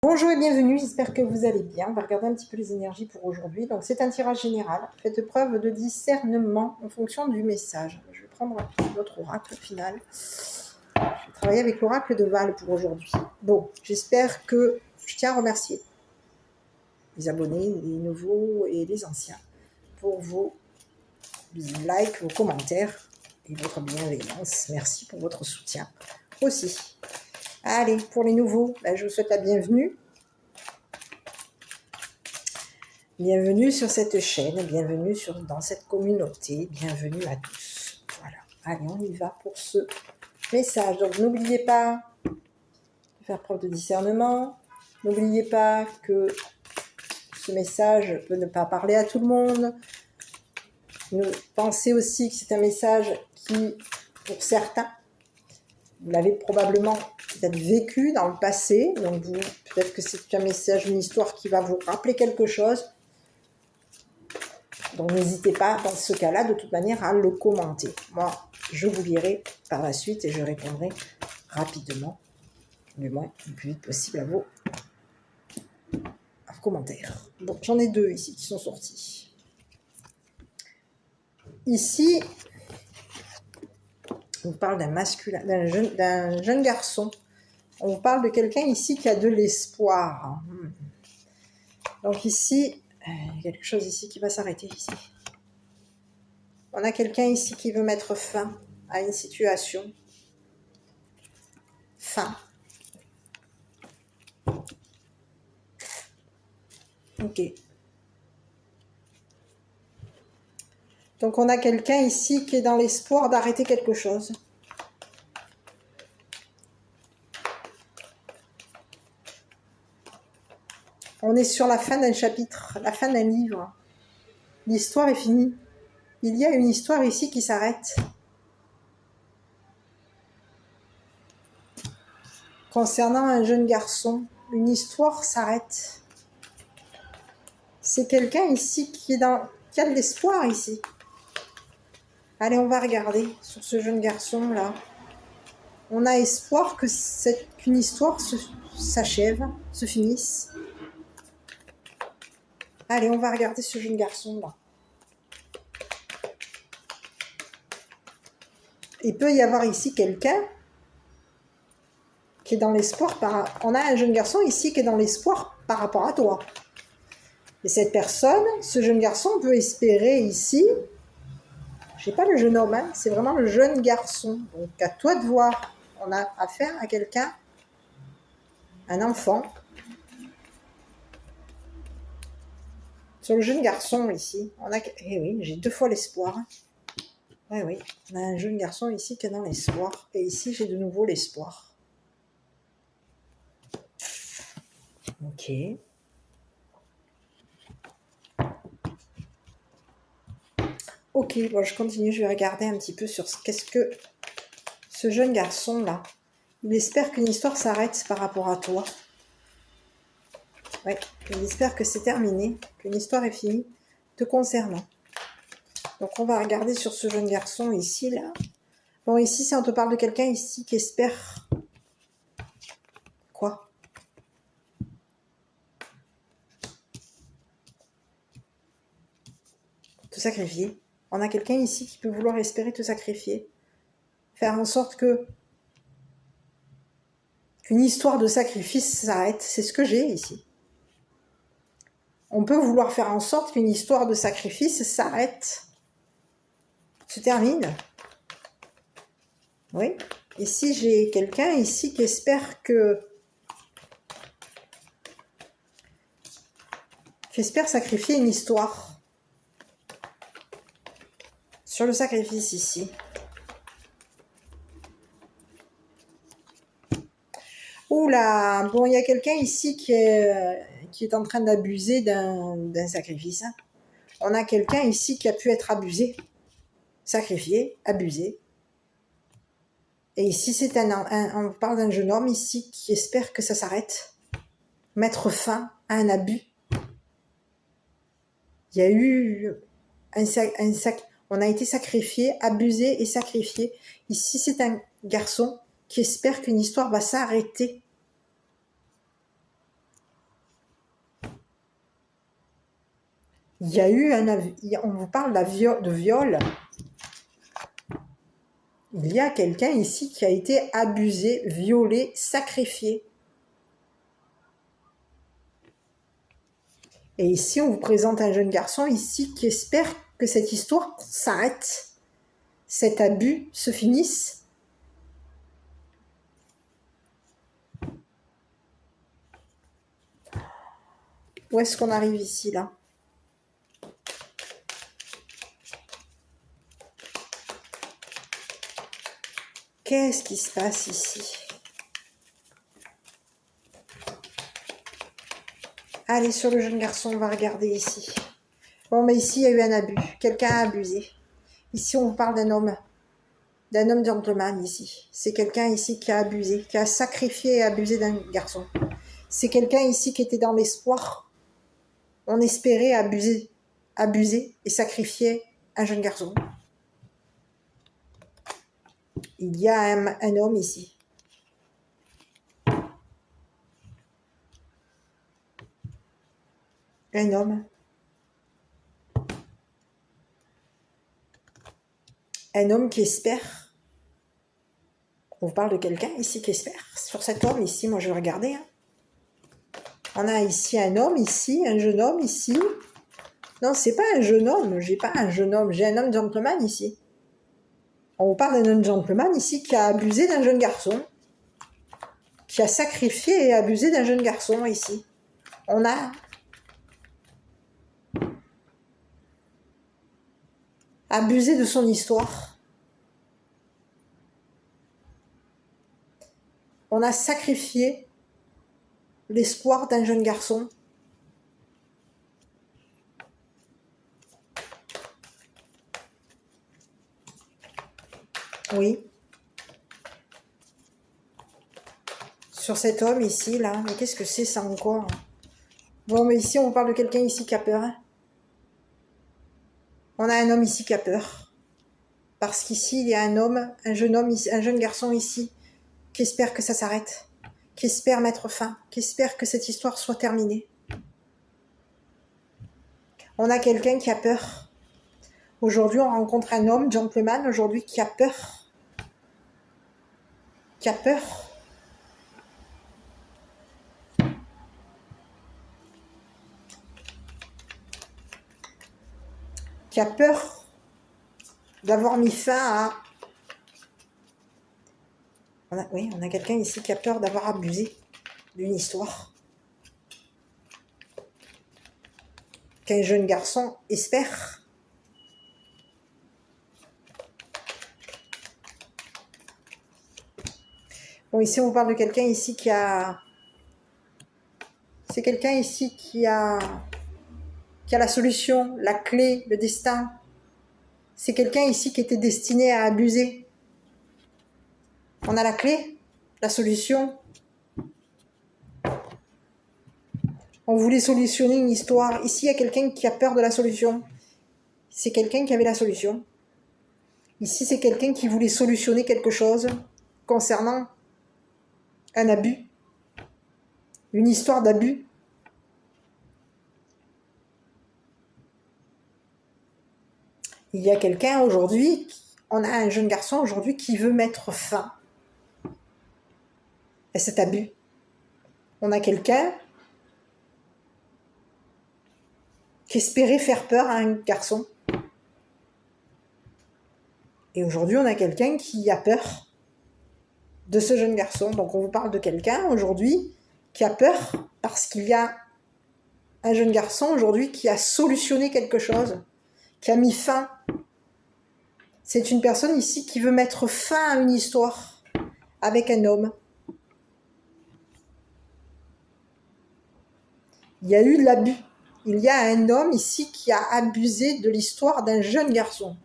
Bonjour et bienvenue, j'espère que vous allez bien. On va regarder un petit peu les énergies pour aujourd'hui. Donc c'est un tirage général. Faites preuve de discernement en fonction du message. Je vais prendre notre oracle final. Je vais travailler avec l'oracle de Val pour aujourd'hui. Bon, j'espère que je tiens à remercier les abonnés, les nouveaux et les anciens pour vos likes, vos commentaires et votre bienveillance. Merci pour votre soutien aussi. Allez, pour les nouveaux, je vous souhaite la bienvenue. Bienvenue sur cette chaîne, bienvenue dans cette communauté, bienvenue à tous. Voilà, allez, on y va pour ce message. Donc, n'oubliez pas de faire preuve de discernement. N'oubliez pas que ce message peut ne pas parler à tout le monde. Pensez aussi que c'est un message qui, pour certains, vous l'avez probablement peut-être vécu dans le passé. Donc, peut-être que c'est un message, une histoire qui va vous rappeler quelque chose. Donc n'hésitez pas dans ce cas-là, de toute manière, à le commenter. Moi, je vous lirai par la suite et je répondrai rapidement, du moins le plus vite possible à vos commentaires. Bon, j'en ai deux ici qui sont sortis. Ici, on vous parle d'un masculin, d'un jeune garçon. On vous parle de quelqu'un ici qui a de l'espoir. Donc ici, il y a quelque chose ici qui va s'arrêter ici. On a quelqu'un ici qui veut mettre fin à une situation. Fin. Ok. Donc on a quelqu'un ici qui est dans l'espoir d'arrêter quelque chose. On est sur la fin d'un chapitre, la fin d'un livre. L'histoire est finie. Il y a une histoire ici qui s'arrête. Concernant un jeune garçon, une histoire s'arrête. C'est quelqu'un ici qui a de l'espoir ici. Allez, on va regarder sur ce jeune garçon-là. On a espoir qu'une histoire s'achève, se finisse. Allez, on va regarder ce jeune garçon-là. Il peut y avoir ici quelqu'un qui est dans l'espoir. On a un jeune garçon ici qui est dans l'espoir par rapport à toi. Et cette personne, ce jeune garçon peut espérer ici, je sais pas le jeune homme, c'est vraiment le jeune garçon. Donc à toi de voir, on a affaire à quelqu'un, un enfant. Sur le jeune garçon ici, oui, j'ai deux fois l'espoir. Oui, on a un jeune garçon ici qui est dans l'espoir. Et ici, j'ai de nouveau l'espoir. Ok. Ok, bon, je continue, je vais regarder un petit peu sur qu'est-ce que ce jeune garçon-là, il espère qu'une histoire s'arrête par rapport à toi. Oui, il espère que c'est terminé, qu'une histoire est finie te concernant. Donc, on va regarder sur ce jeune garçon ici, là. Bon, ici, on te parle de quelqu'un ici qui espère... Quoi ? Te sacrifier. On a quelqu'un ici qui peut vouloir espérer te sacrifier. Faire en sorte qu'une histoire de sacrifice s'arrête. C'est ce que j'ai ici. On peut vouloir faire en sorte qu'une histoire de sacrifice s'arrête. Se termine. Oui. Ici, j'ai quelqu'un ici qui espère qui espère sacrifier une histoire. Sur le sacrifice ici. Oula, bon, il y a quelqu'un ici qui est en train d'abuser d'un sacrifice. On a quelqu'un ici qui a pu être abusé, sacrifié, abusé. Et ici, on parle d'un jeune homme ici qui espère que ça s'arrête. Mettre fin à un abus. Il y a eu on a été sacrifié, abusé et sacrifié. Ici, c'est un garçon qui espère qu'une histoire va s'arrêter. Il y a eu on vous parle de viol. Il y a quelqu'un ici qui a été abusé, violé, sacrifié. Et ici, on vous présente un jeune garçon ici qui espère que cette histoire s'arrête, cet abus se finisse. Où est-ce qu'on arrive ici, là? Qu'est-ce qui se passe ici? Allez, sur le jeune garçon, on va regarder ici. Bon, mais ici, il y a eu un abus. Quelqu'un a abusé. Ici, on vous parle d'un homme gentleman ici. C'est quelqu'un ici qui a abusé, qui a sacrifié et abusé d'un garçon. C'est quelqu'un ici qui était dans l'espoir. On espérait abuser et sacrifier un jeune garçon. Il y a un homme ici. Un homme. Un homme qui espère. On vous parle de quelqu'un ici qui espère. Sur cet homme ici, moi je vais regarder. Hein. On a ici un homme ici, un jeune homme ici. Non, c'est pas un jeune homme. J'ai pas un jeune homme. J'ai un homme gentleman ici. On vous parle d'un homme gentleman ici qui a abusé d'un jeune garçon. Qui a sacrifié et abusé d'un jeune garçon ici. On a abusé de son histoire. On a sacrifié l'espoir d'un jeune garçon. Oui. Sur cet homme ici, là. Mais qu'est-ce que c'est ça encore? Bon, mais ici, on parle de quelqu'un ici qui a peur. Hein. On a un homme ici qui a peur. Parce qu'ici, il y a un jeune garçon ici, qui espère que ça s'arrête. Qui espère mettre fin. Qui espère que cette histoire soit terminée. On a quelqu'un qui a peur. Aujourd'hui, on rencontre un homme, gentleman, aujourd'hui, qui a peur. Qui a peur. Qui a peur d'avoir mis fin à... on a quelqu'un ici qui a peur d'avoir abusé d'une histoire. Qu'un jeune garçon espère. Bon, ici, on vous parle de quelqu'un ici qui a... C'est quelqu'un ici qui a la solution, la clé, le destin. C'est quelqu'un ici qui était destiné à abuser. On a la clé, la solution. On voulait solutionner une histoire. Ici, il y a quelqu'un qui a peur de la solution. C'est quelqu'un qui avait la solution. Ici, c'est quelqu'un qui voulait solutionner quelque chose concernant un abus. Une histoire d'abus. Il y a quelqu'un aujourd'hui, on a un jeune garçon aujourd'hui qui veut mettre fin à cet abus. On a quelqu'un qui espérait faire peur à un garçon. Et aujourd'hui, on a quelqu'un qui a peur de ce jeune garçon. Donc, on vous parle de quelqu'un aujourd'hui qui a peur parce qu'il y a un jeune garçon aujourd'hui qui a solutionné quelque chose, qui a mis fin. C'est une personne ici qui veut mettre fin à une histoire avec un homme. Il y a eu de l'abus. Il y a un homme ici qui a abusé de l'histoire d'un jeune garçon.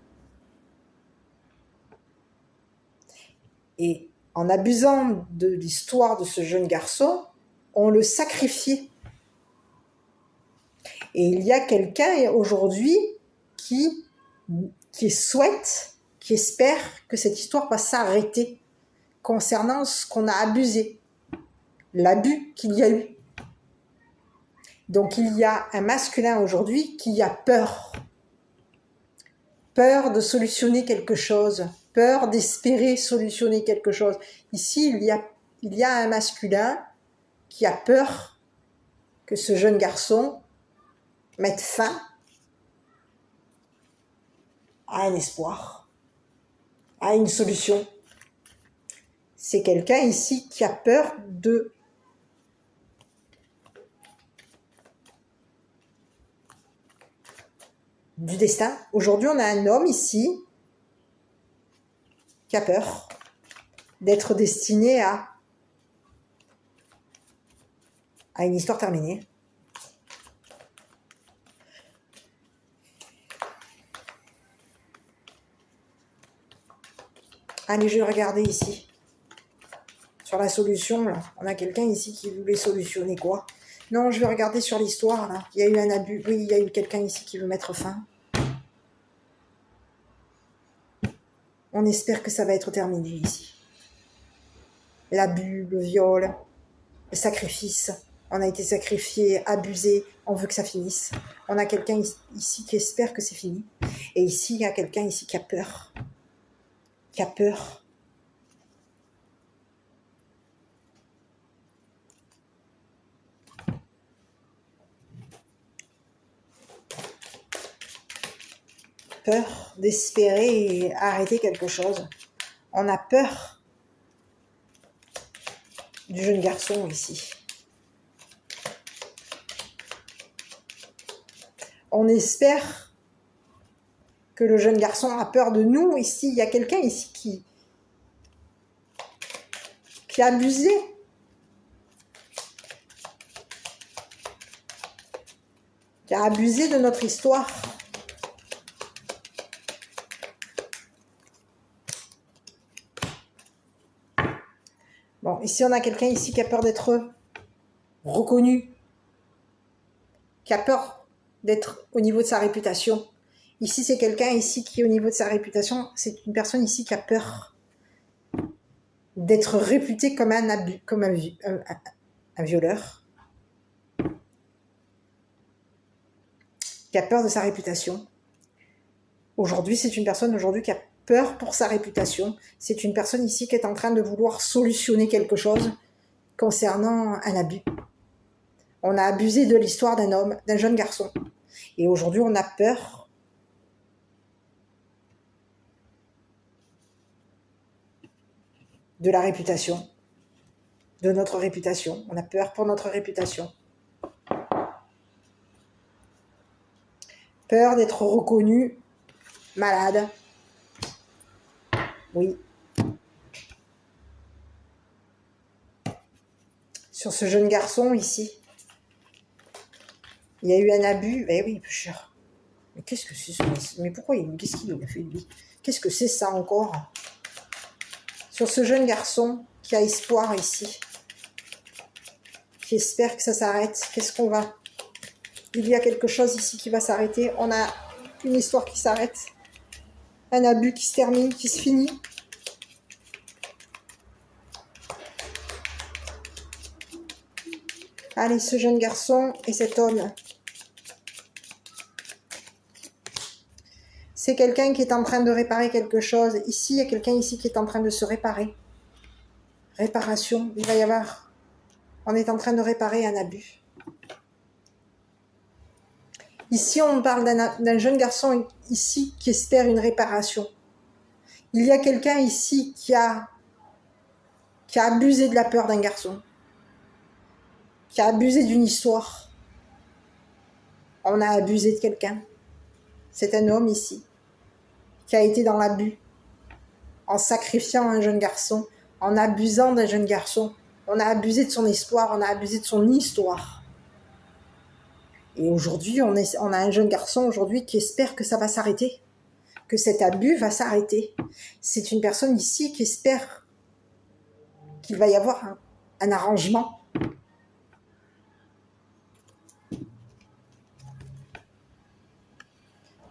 Et en abusant de l'histoire de ce jeune garçon, on le sacrifiait. Et il y a quelqu'un aujourd'hui qui souhaite, qui espère que cette histoire va s'arrêter concernant ce qu'on a abusé, l'abus qu'il y a eu. Donc il y a un masculin aujourd'hui qui a peur. Peur de solutionner quelque chose, peur d'espérer solutionner quelque chose. Ici, il y a un masculin qui a peur que ce jeune garçon mette fin à un espoir, à une solution. C'est quelqu'un ici qui a peur du destin. Aujourd'hui, on a un homme ici qui a peur d'être destiné à une histoire terminée. Allez, je vais regarder ici. Sur la solution, là. On a quelqu'un ici qui voulait solutionner quoi? Non, je vais regarder sur l'histoire, là. Il y a eu un abus. Oui, il y a eu quelqu'un ici qui veut mettre fin. On espère que ça va être terminé ici. L'abus, le viol, le sacrifice. On a été sacrifié, abusé. On veut que ça finisse. On a quelqu'un ici qui espère que c'est fini. Et ici, il y a quelqu'un ici qui a peur. Qui a peur. Peur d'espérer arrêter quelque chose. On a peur du jeune garçon ici. On espère que le jeune garçon a peur de nous ici. Il y a quelqu'un ici qui a abusé. Qui a abusé de notre histoire. Bon, ici on a quelqu'un ici qui a peur d'être reconnu, qui a peur d'être au niveau de sa réputation. Ici c'est quelqu'un ici qui est au niveau de sa réputation, c'est une personne ici qui a peur d'être réputé comme un violeur, qui a peur de sa réputation. Aujourd'hui c'est une personne qui a peur pour sa réputation. C'est une personne ici qui est en train de vouloir solutionner quelque chose concernant un abus. On a abusé de l'histoire d'un homme, d'un jeune garçon. Et aujourd'hui, on a peur de la réputation, de notre réputation. On a peur pour notre réputation. Peur d'être reconnu malade. Oui. Sur ce jeune garçon ici, il y a eu un abus. Eh oui, cher. Mais qu'est-ce que c'est ça? Mais pourquoi qu'est-ce qu'il a fait lui? Qu'est-ce que c'est ça encore? Sur ce jeune garçon qui a espoir ici, qui espère que ça s'arrête, qu'est-ce qu'on va? Il y a quelque chose ici qui va s'arrêter. On a une histoire qui s'arrête. Un abus qui se termine, qui se finit. Allez, ce jeune garçon et cet homme. C'est quelqu'un qui est en train de réparer quelque chose. Ici, il y a quelqu'un ici qui est en train de se réparer. Réparation, il va y avoir... On est en train de réparer un abus. Ici, on parle d'un jeune garçon ici qui espère une réparation. Il y a quelqu'un ici qui a abusé de la peur d'un garçon. Qui a abusé d'une histoire. On a abusé de quelqu'un. C'est un homme ici qui a été dans l'abus, en sacrifiant un jeune garçon, en abusant d'un jeune garçon. On a abusé de son espoir, on a abusé de son histoire. Et aujourd'hui, on a un jeune garçon aujourd'hui qui espère que ça va s'arrêter, que cet abus va s'arrêter. C'est une personne ici qui espère qu'il va y avoir un arrangement.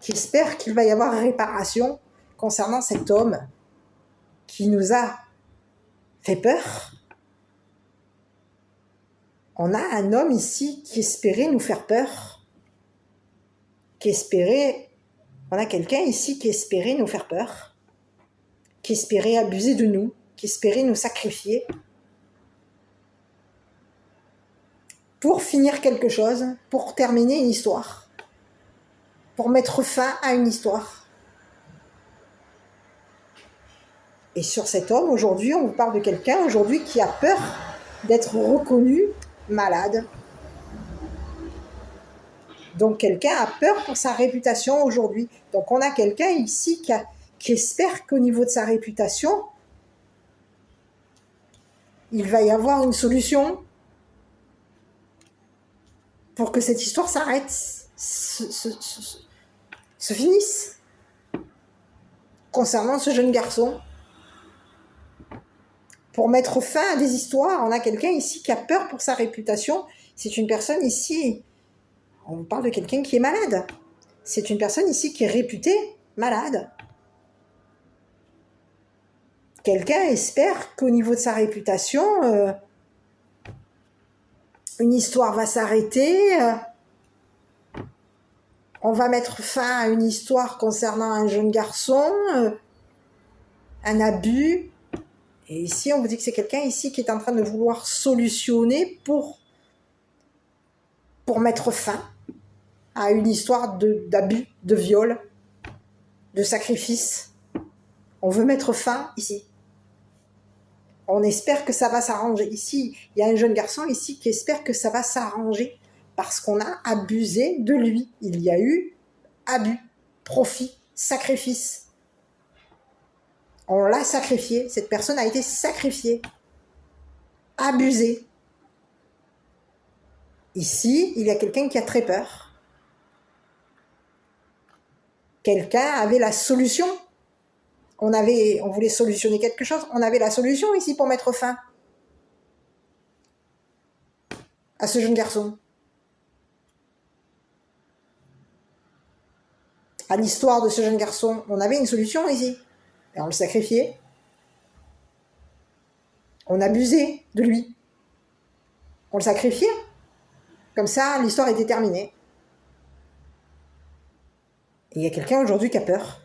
Qui espère qu'il va y avoir réparation concernant cet homme qui nous a fait peur, On a un homme ici qui espérait nous faire peur, on a quelqu'un ici qui espérait nous faire peur, qui espérait abuser de nous, qui espérait nous sacrifier pour finir quelque chose, pour terminer une histoire, pour mettre fin à une histoire. Et sur cet homme, aujourd'hui, on vous parle de quelqu'un aujourd'hui qui a peur d'être reconnu malade. Donc quelqu'un a peur pour sa réputation aujourd'hui. Donc on a quelqu'un ici qui espère qu'au niveau de sa réputation, il va y avoir une solution pour que cette histoire s'arrête, se finisse. Concernant ce jeune garçon, pour mettre fin à des histoires, on a quelqu'un ici qui a peur pour sa réputation. C'est une personne ici, on parle de quelqu'un qui est malade. C'est une personne ici qui est réputée malade. Quelqu'un espère qu'au niveau de sa réputation, une histoire va s'arrêter, on va mettre fin à une histoire concernant un jeune garçon, un abus. Et ici, on vous dit que c'est quelqu'un ici qui est en train de vouloir solutionner pour mettre fin à une histoire d'abus, de viol, de sacrifice. On veut mettre fin ici. On espère que ça va s'arranger. Ici, il y a un jeune garçon ici qui espère que ça va s'arranger parce qu'on a abusé de lui. Il y a eu abus, profit, sacrifice. On l'a sacrifié. Cette personne a été sacrifiée, abusée. Ici, il y a quelqu'un qui a très peur. Quelqu'un avait la solution. On voulait solutionner quelque chose. On avait la solution ici pour mettre fin à ce jeune garçon. À l'histoire de ce jeune garçon, on avait une solution ici. Et on le sacrifiait. On abusait de lui. On le sacrifiait. Comme ça, l'histoire était terminée. Et il y a quelqu'un aujourd'hui qui a peur.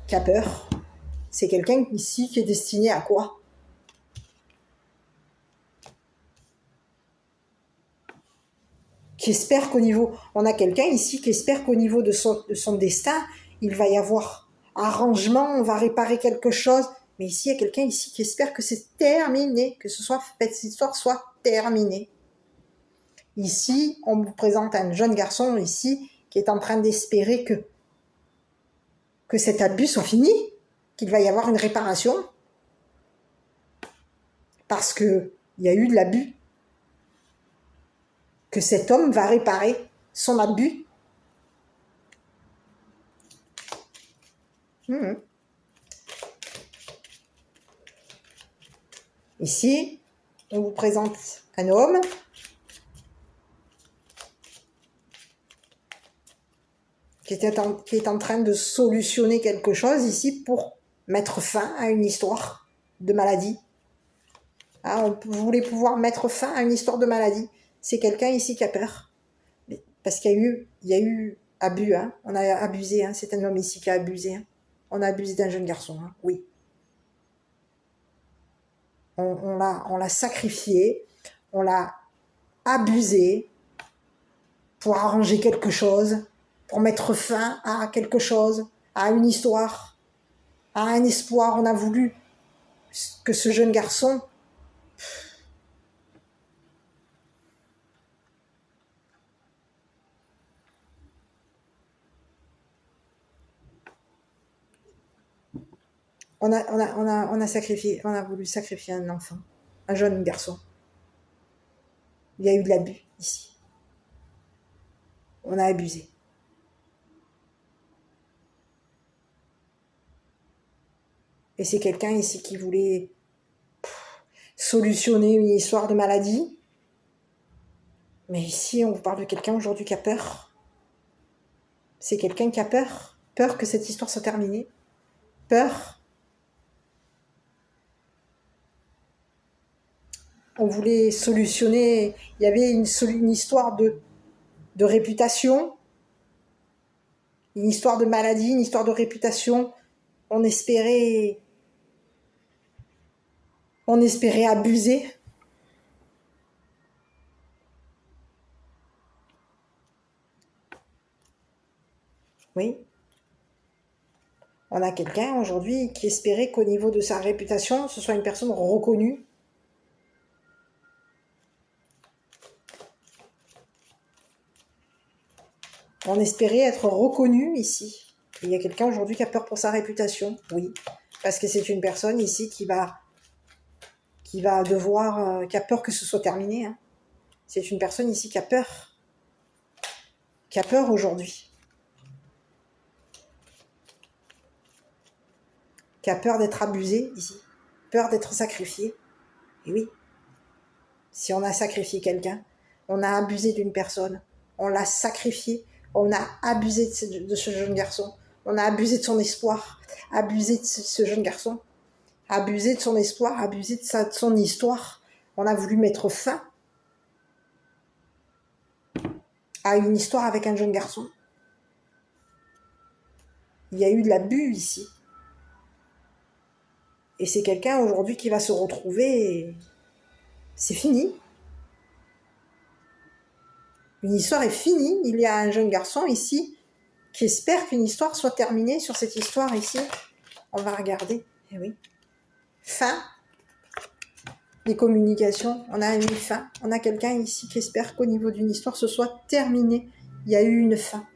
Qui a peur. C'est quelqu'un ici qui est destiné à quoi? Qui espère qu'au niveau... On a quelqu'un ici qui espère qu'au niveau de son destin, il va y avoir arrangement, on va réparer quelque chose. Mais ici, il y a quelqu'un ici qui espère que c'est terminé, que cette histoire soit terminée. Ici, on vous présente un jeune garçon ici qui est en train d'espérer que cet abus soit fini, qu'il va y avoir une réparation. Parce qu'il y a eu de l'abus. Que cet homme va réparer son abus. Ici, on vous présente un homme qui est en train de solutionner quelque chose ici pour mettre fin à une histoire de maladie. Vous voulez pouvoir mettre fin à une histoire de maladie. C'est quelqu'un ici qui a peur. Parce qu'il y a eu abus. On a abusé. C'est un homme ici qui a abusé. On a abusé d'un jeune garçon. Oui. On l'a sacrifié. On l'a abusé pour arranger quelque chose, pour mettre fin à quelque chose, à une histoire, à un espoir. On a voulu que ce jeune garçon on a voulu sacrifier un enfant, un jeune garçon. Il y a eu de l'abus ici. On a abusé. Et c'est quelqu'un ici qui voulait solutionner une histoire de maladie. Mais ici, on vous parle de quelqu'un aujourd'hui qui a peur. C'est quelqu'un qui a peur. Peur que cette histoire soit terminée. Peur on voulait solutionner, il y avait une histoire de réputation, une histoire de maladie, une histoire de réputation. On espérait abuser. Oui. On a quelqu'un aujourd'hui qui espérait qu'au niveau de sa réputation, ce soit une personne reconnue. On espérait être reconnu ici. Il y a quelqu'un aujourd'hui qui a peur pour sa réputation, oui. Parce que c'est une personne ici qui va devoir, qui a peur que ce soit terminé. Hein. C'est une personne ici qui a peur aujourd'hui. Qui a peur d'être abusée ici. Peur d'être sacrifiée. Et oui, si on a sacrifié quelqu'un, on a abusé d'une personne, on l'a sacrifié, on a abusé de ce jeune garçon, on a abusé de son espoir, abusé de ce jeune garçon, abusé de son espoir, abusé de son histoire. On a voulu mettre fin à une histoire avec un jeune garçon. Il y a eu de l'abus ici. Et c'est quelqu'un aujourd'hui qui va se retrouver, et c'est fini. Une histoire est finie. Il y a un jeune garçon ici qui espère qu'une histoire soit terminée sur cette histoire ici. On va regarder. Eh oui. Fin. Les communications. On a une fin. On a quelqu'un ici qui espère qu'au niveau d'une histoire, ce soit terminé. Il y a eu une fin.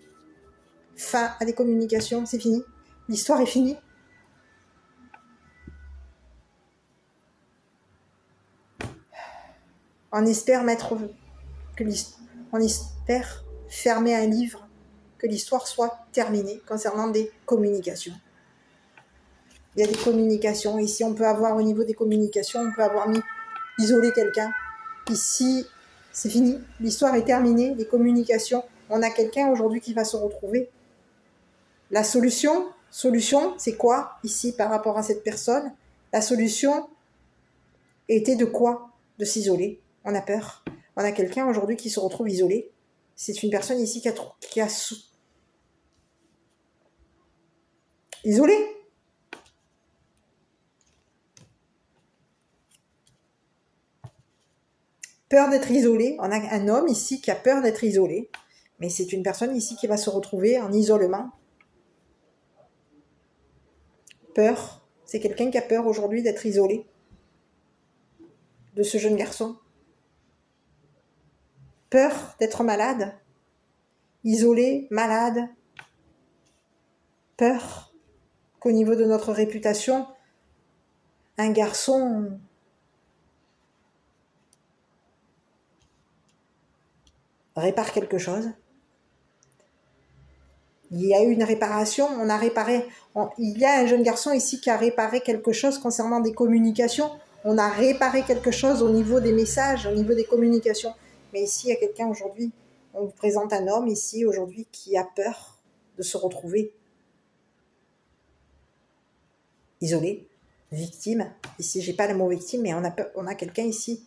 Fin à des communications. C'est fini. L'histoire est finie. On espère on espère fermer un livre, que l'histoire soit terminée concernant des communications. Il y a des communications. Ici, on peut avoir au niveau des communications, on peut avoir isolé quelqu'un. Ici, c'est fini. L'histoire est terminée. Les communications. On a quelqu'un aujourd'hui qui va se retrouver. La solution, c'est quoi ici par rapport à cette personne? La solution était de quoi? De s'isoler. On a peur. On a quelqu'un aujourd'hui qui se retrouve isolé. C'est une personne ici qui a isolé. Peur d'être isolé. On a un homme ici qui a peur d'être isolé. Mais c'est une personne ici qui va se retrouver en isolement. Peur. C'est quelqu'un qui a peur aujourd'hui d'être isolé. De ce jeune garçon. Peur d'être malade. Isolé, malade. Peur qu'au niveau de notre réputation, un garçon répare quelque chose. Il y a eu une réparation, il y a un jeune garçon ici qui a réparé quelque chose concernant des communications. On a réparé quelque chose au niveau des messages, au niveau des communications. Mais ici, il y a quelqu'un aujourd'hui, on vous présente un homme ici aujourd'hui qui a peur de se retrouver isolé, victime. Ici, j'ai pas le mot victime, mais on a quelqu'un ici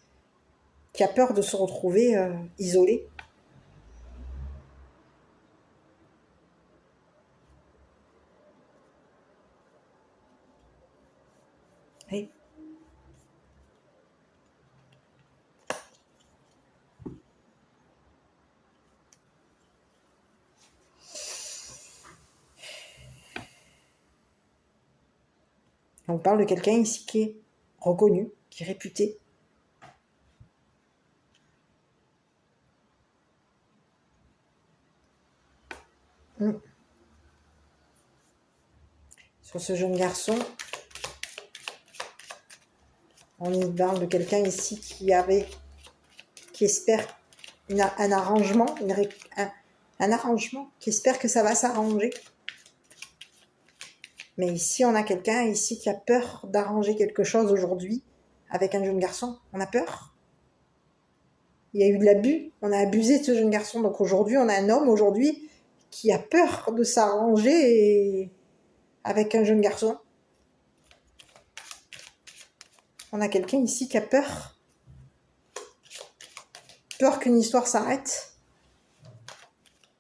qui a peur de se retrouver isolé. Oui. On parle de quelqu'un ici qui est reconnu, qui est réputé. Sur ce jeune garçon, on parle de quelqu'un ici qui espère un arrangement, un arrangement, qui espère que ça va s'arranger. Mais ici, on a quelqu'un ici qui a peur d'arranger quelque chose aujourd'hui avec un jeune garçon. On a peur. Il y a eu de l'abus. On a abusé de ce jeune garçon. Donc aujourd'hui, on a un homme aujourd'hui qui a peur de s'arranger avec un jeune garçon. On a quelqu'un ici qui a peur peur qu'une histoire s'arrête.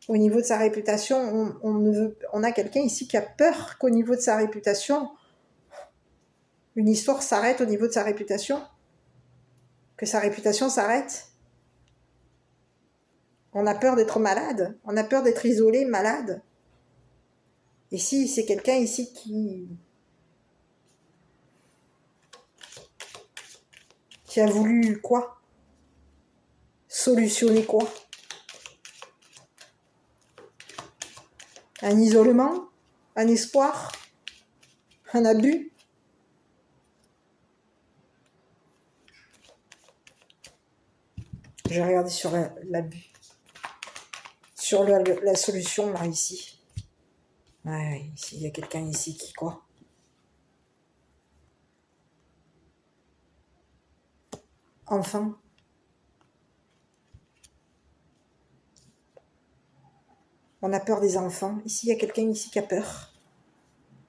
Au niveau de sa réputation, on a quelqu'un ici qui a peur qu'au niveau de sa réputation, une histoire s'arrête au niveau de sa réputation, que sa réputation s'arrête. On a peur d'être malade, on a peur d'être isolé, malade. Et si c'est quelqu'un ici qui a voulu quoi? Solutionner quoi? Un isolement? Un espoir? Un abus? Je vais regarder sur l'abus. Sur la solution, là, ici. Ouais, ici, il y a quelqu'un ici qui quoi? Enfin. On a peur des enfants. Ici, il y a quelqu'un ici qui a peur.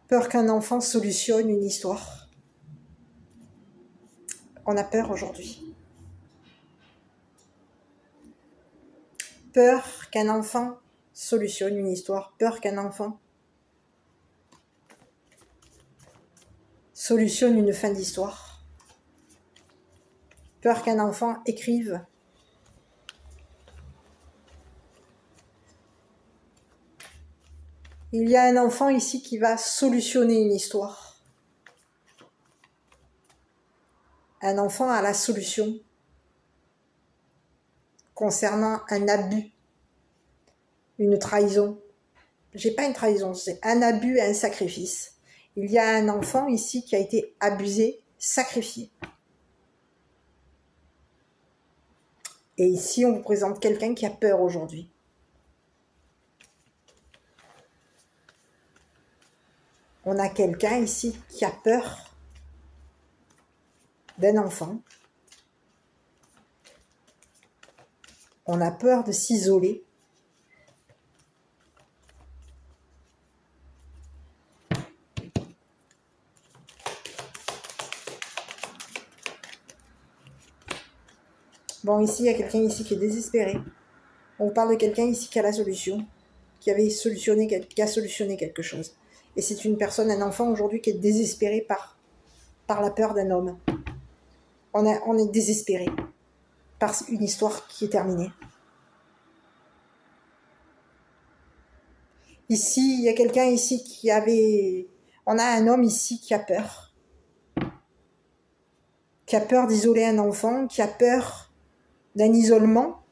Peur qu'un enfant solutionne une histoire. On a peur aujourd'hui. Peur qu'un enfant solutionne une histoire. Peur qu'un enfant solutionne une fin d'histoire. Peur qu'un enfant écrive. Il y a un enfant ici qui va solutionner une histoire. Un enfant a la solution concernant un abus, une trahison. J'ai pas une trahison, c'est un abus et un sacrifice. Il y a un enfant ici qui a été abusé, sacrifié. Et ici, on vous présente quelqu'un qui a peur aujourd'hui. On a quelqu'un ici qui a peur d'un enfant. On a peur de s'isoler. Bon, ici, il y a quelqu'un ici qui est désespéré. On parle de quelqu'un ici qui a la solution, qui a solutionné quelque chose. Et c'est une personne, un enfant aujourd'hui qui est désespéré par la peur d'un homme. On est désespéré par une histoire qui est terminée. Ici, il y a quelqu'un ici qui avait... On a un homme ici qui a peur. Qui a peur d'isoler un enfant, qui a peur d'un isolement,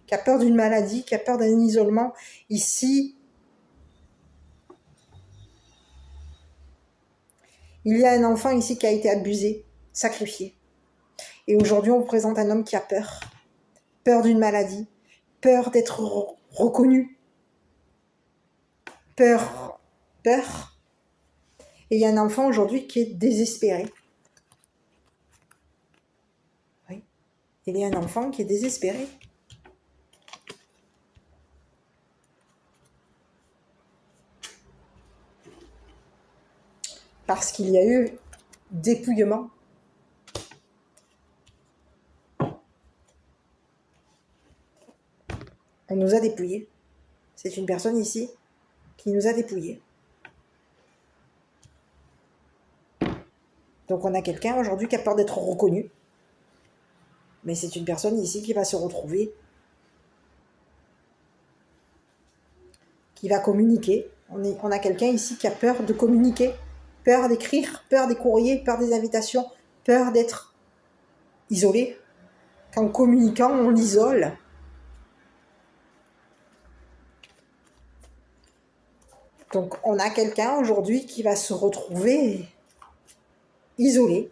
qui a peur d'une maladie, qui a peur d'un isolement. Ici, il y a un enfant ici qui a été abusé, sacrifié. Et aujourd'hui, on vous présente un homme qui a peur. Peur d'une maladie, peur d'être reconnu. Peur. Et il y a un enfant aujourd'hui qui est désespéré. Oui. Il y a un enfant qui est désespéré. Parce qu'il y a eu dépouillement. On nous a dépouillés. C'est une personne ici qui nous a dépouillés. Donc on a quelqu'un aujourd'hui qui a peur d'être reconnu. Mais c'est une personne ici qui va se retrouver, qui va communiquer. On a quelqu'un ici qui a peur de communiquer, peur d'écrire, peur des courriers, peur des invitations, peur d'être isolé. Qu'en communiquant, on l'isole. Donc on a quelqu'un aujourd'hui qui va se retrouver isolé.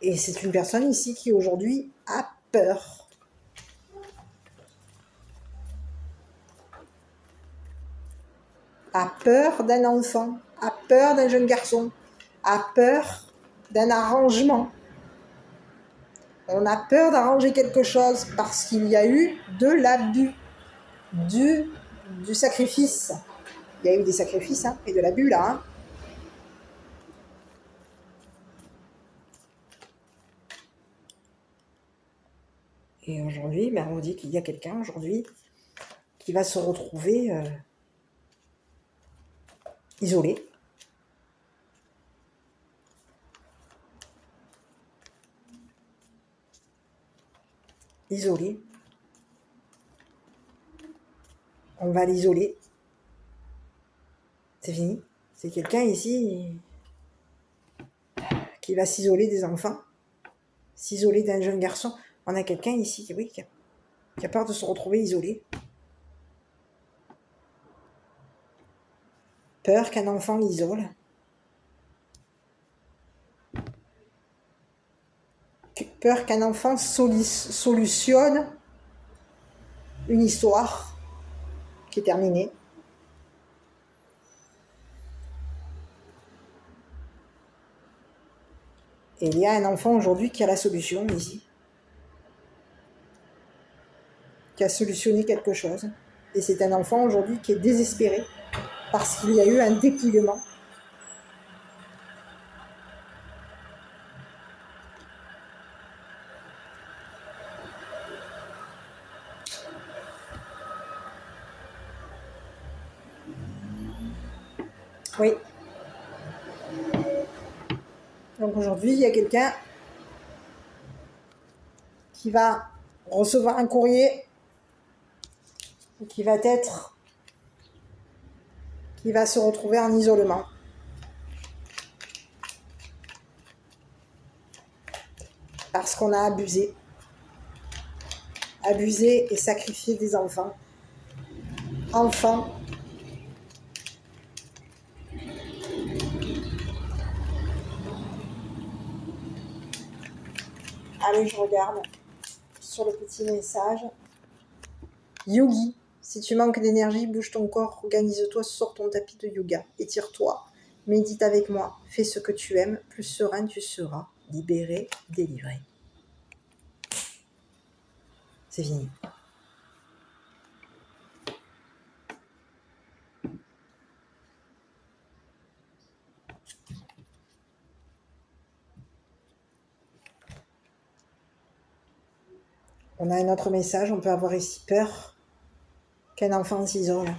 Et c'est une personne ici qui aujourd'hui a peur. A peur d'un enfant, a peur d'un jeune garçon, a peur d'un arrangement. On a peur d'arranger quelque chose parce qu'il y a eu de l'abus, du sacrifice. Il y a eu des sacrifices et de l'abus là. Et aujourd'hui, ben, on dit qu'il y a quelqu'un aujourd'hui qui va se retrouver isolé. Isolé. On va l'isoler. C'est fini. C'est quelqu'un ici qui va s'isoler des enfants, s'isoler d'un jeune garçon. On a quelqu'un ici, oui, qui a peur de se retrouver isolé. Peur qu'un enfant l'isole. Peur qu'un enfant solutionne une histoire qui est terminée. Et il y a un enfant aujourd'hui qui a la solution ici. Qui a solutionné quelque chose. Et c'est un enfant aujourd'hui qui est désespéré parce qu'il y a eu un dépouillement. Oui. Donc aujourd'hui, il y a quelqu'un qui va recevoir un courrier qui va se retrouver en isolement. Parce qu'on a abusé et sacrifié des enfants. Allez, je regarde sur le petit message. Yogi, si tu manques d'énergie, bouge ton corps, organise-toi, sors ton tapis de yoga, étire-toi, médite avec moi, fais ce que tu aimes, plus serein tu seras, libéré, délivré. C'est fini. On a un autre message, on peut avoir ici peur qu'un enfant s'isole.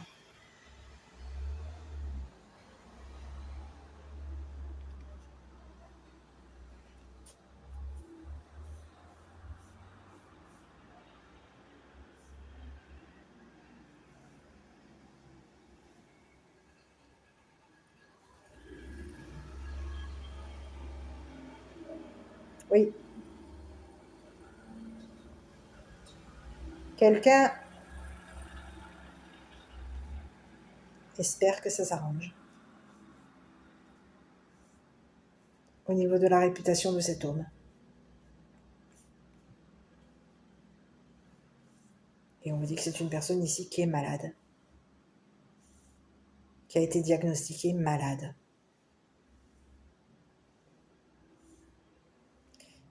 Oui. Quelqu'un espère que ça s'arrange au niveau de la réputation de cet homme. Et on me dit que c'est une personne ici qui est malade, qui a été diagnostiquée malade.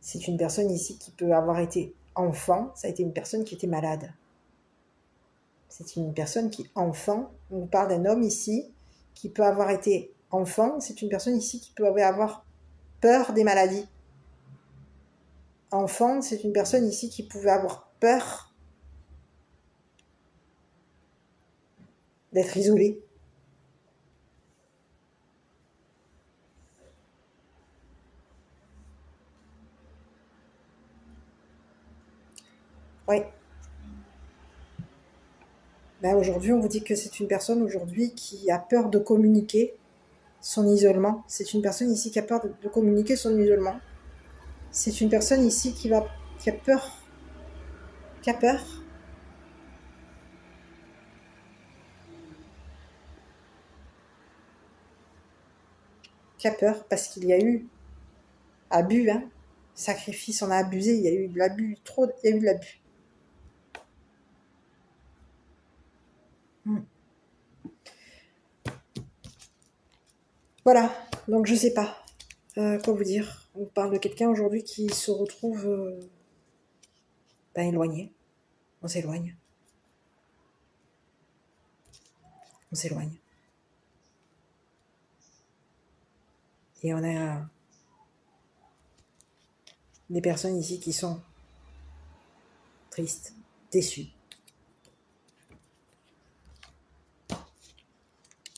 C'est une personne ici qui peut avoir été enfant, ça a été une personne qui était malade. C'est une personne qui, enfant, on vous parle d'un homme ici qui peut avoir été enfant, c'est une personne ici qui peut avoir peur des maladies. Enfant, c'est une personne ici qui pouvait avoir peur d'être isolée. Oui. Ben aujourd'hui, on vous dit que c'est une personne aujourd'hui qui a peur de communiquer son isolement. C'est une personne ici qui a peur de communiquer son isolement. C'est une personne ici qui a peur. Qui a peur. Qui a peur parce qu'il y a eu abus, hein. Sacrifice, on a abusé, il y a eu de l'abus, il y a eu de l'abus. Voilà, donc je sais pas quoi vous dire. On parle de quelqu'un aujourd'hui qui se retrouve éloigné. On s'éloigne. On s'éloigne. Et on a des personnes ici qui sont triste, déçu.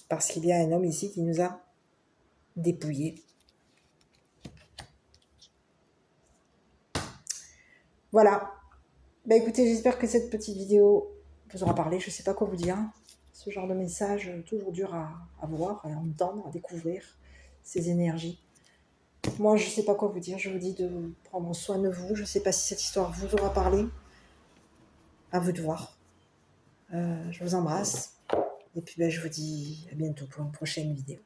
Parce qu'il y a un homme ici qui nous a dépouillés. Voilà. Bah écoutez, j'espère que cette petite vidéo vous aura parlé. Je ne sais pas quoi vous dire. Ce genre de message, toujours dur à voir, à entendre, à découvrir ces énergies. Moi, je ne sais pas quoi vous dire. Je vous dis de prendre soin de vous. Je ne sais pas si cette histoire vous aura parlé. À vous de voir. Je vous embrasse. Et puis, je vous dis à bientôt pour une prochaine vidéo.